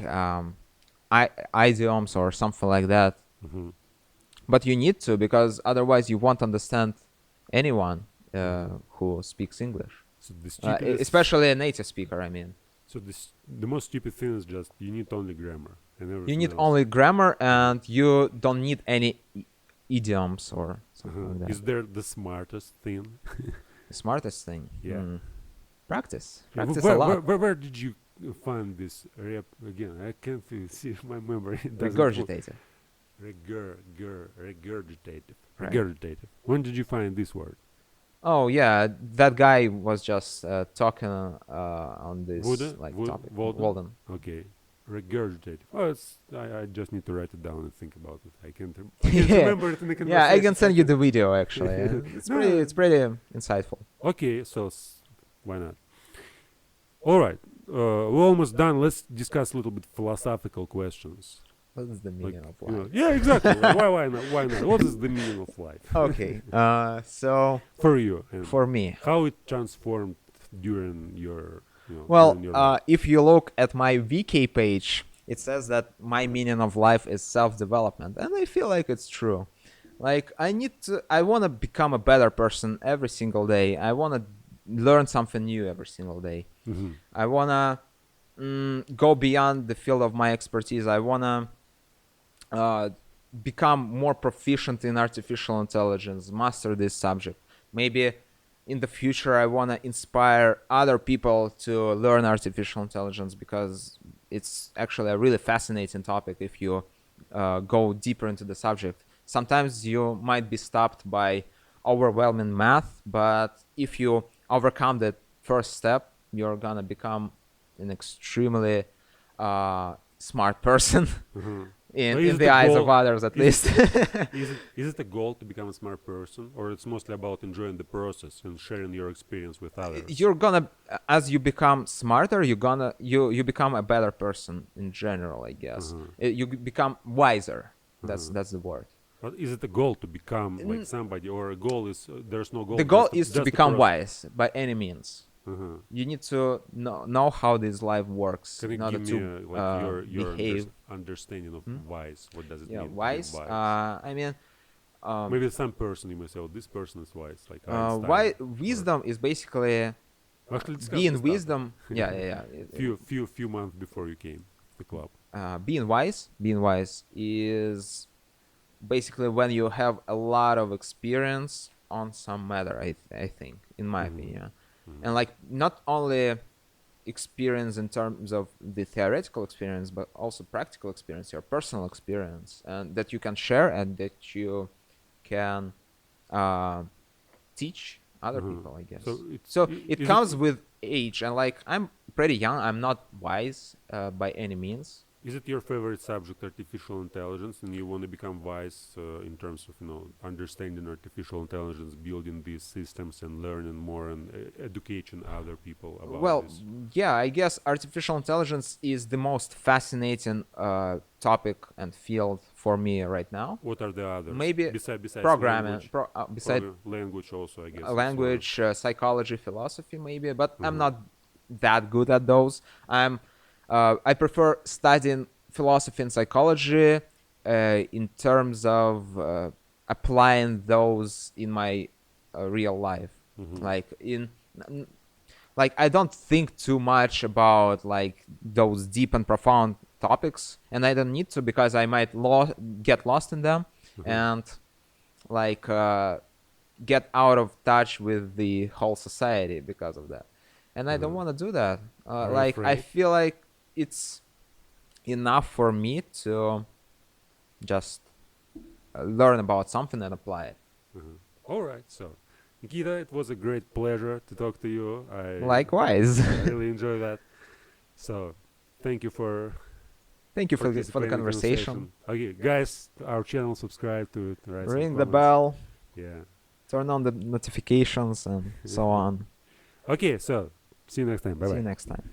idioms or something like that. Mhm. But you need to, because otherwise you won't understand anyone Mhm. who speaks English, So the stupidest. especially a native speaker. I mean, So this the most stupid thing is just you need only grammar and you everything need else. only grammar, Mhm. and you don't need any idioms or something like that. Is there the smartest thing? The smartest thing, Yeah. practice, Yeah, practice a lot. where did you find this rep again? I can't see if my memory doesn't work. Regurgitated, Regurgitative. right? Regurgitative. When did you find this word? Oh yeah, that guy was just talking on this Woda? like topic. Walden? Walden. Okay. Regurgitative. Oh, I just need to write it down and think about it. I can't Yeah, remember it in the yeah. I conversation. can So I send you can. the video actually. No. It's pretty insightful. Okay, so why not? All right. We're almost done. Let's discuss a little bit philosophical questions. What is the Like, meaning of life? yeah, exactly. Like, why not? Why not? What is the meaning of life Okay. So for you, and for me, how it transformed during your, during well, your life? if you look at my VK page, it says that my meaning of life is self-development, and I feel like it's true. Like I want to become a better person every single day. I want to learn something new every single day. Hmm. I want to go beyond the field of my expertise. I want to become more proficient in artificial intelligence, master this subject. Maybe in the future, I want to inspire other people to learn artificial intelligence, because it's actually a really fascinating topic if you go deeper into the subject. Sometimes you might be stopped by overwhelming math, but if you overcome that first step, you're gonna become an extremely smart person Hmm. in the eyes of others, at Is least. is it a goal to become a smart person, or it's mostly about enjoying the process and sharing your experience with others? You're gonna, as you become smarter, you become a better person in general, I guess. Uh-huh. You become wiser. Uh-huh. That's the word. But is it a goal to become like N- somebody, or a goal is there's no the goal, goal is to just the become process? wise by any means. Uh-huh. You need to know how this life works Can you in order give me to like your behave. understanding of Hmm? wise? What does it Yeah, mean to be wise. wise? I mean, Maybe some person you may say, "Oh, this person is wise," like why Einstein. Or wisdom is basically actually, being we started wisdom. Yeah, yeah, yeah. few months before you came to the club. Being wise is basically when you have a lot of experience on some matter. I think, in my Hmm. opinion, Hmm. and like not only experience in terms of the theoretical experience, but also practical experience, your personal experience, and that you can share and that you can uh, teach other Uh-huh. people, I So guess. it's So it is it comes with age, and like I'm pretty young. I'm not wise by any means. is it your favorite subject, artificial intelligence, and you want to become wise in terms of understanding artificial intelligence, building these systems, and learning more and educating other people about Well, this? yeah, I guess artificial intelligence is the most fascinating topic and field for me right now. What are the others Maybe besides programming, language? beside Language also, I guess. It's one of. language, psychology, philosophy, maybe, but I'm Uh-huh. not that good at those. I prefer studying philosophy and psychology in terms of applying those in my real life. Mm-hmm. Like n- like I don't think too much about like those deep and profound topics, and I don't need to, because I might get lost in them, Uh-huh. and like get out of touch with the whole society because of that. And I don't Uh-huh. want to do that. Are you Like I afraid? feel like it's enough for me to just learn about something and apply it. Uh-huh. All right. So, Nikita, it was a great pleasure to talk to you. Likewise. I really enjoy that. So, thank you for Thank you for the participating in the conversation. Okay, guys, to our channel, subscribe to it, write some Ring the comments. bell, Yeah. turn on the notifications, and so on. Okay, so see you next time. Bye See you bye. next time.